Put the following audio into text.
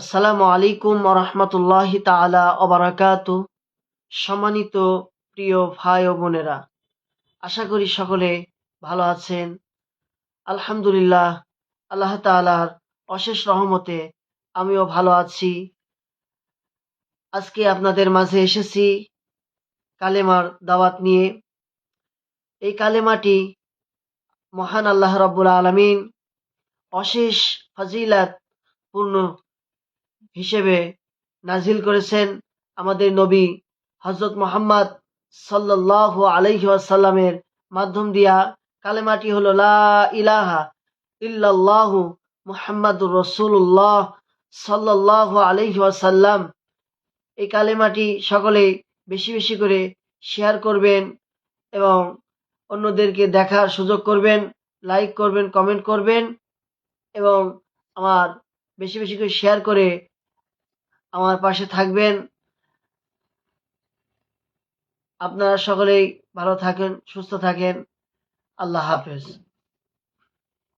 আসসালামু আলাইকুম রহমতুল্লাহি তাআলা ওয়া বারাকাতুহু। সম্মানিত প্রিয় ভাই ও বোনেরা, আশা করি সকলে ভালো আছেন। আলহামদুলিল্লাহ, আল্লাহ তাআলার অশেষ রহমতে আমিও ভালো আছি। আজকে আপনাদের মাঝে এসেছি কালেমার দাওয়াত নিয়ে। এই কালেমাটি মহান আল্লাহ রাব্বুল আলামিন অশেষ ফজিলত পূর্ণ হিসেবে নাজিল করেছেন আমাদের নবী হযরত মুহাম্মদ সাল্লাল্লাহু আলাইহি ওয়াসাল্লামের মাধ্যম দিয়া। কালেমাটি হলো লা ইলাহা ইল্লাল্লাহু মুহাম্মাদুর রাসূলুল্লাহ সাল্লাল্লাহু আলাইহি ওয়াসাল্লাম। এই কালেমাটি সকলেই বেশি বেশি করে শেয়ার করবেন এবং অন্যদেরকে দেখার সুযোগ করবেন, লাইক করবেন, কমেন্ট করবেন এবং আমার বেশি বেশি করে শেয়ার করে আমার পাশে থাকবেন। আপনারা সকলেই ভালো থাকেন, সুস্থ থাকেন। আল্লাহ হাফেজ।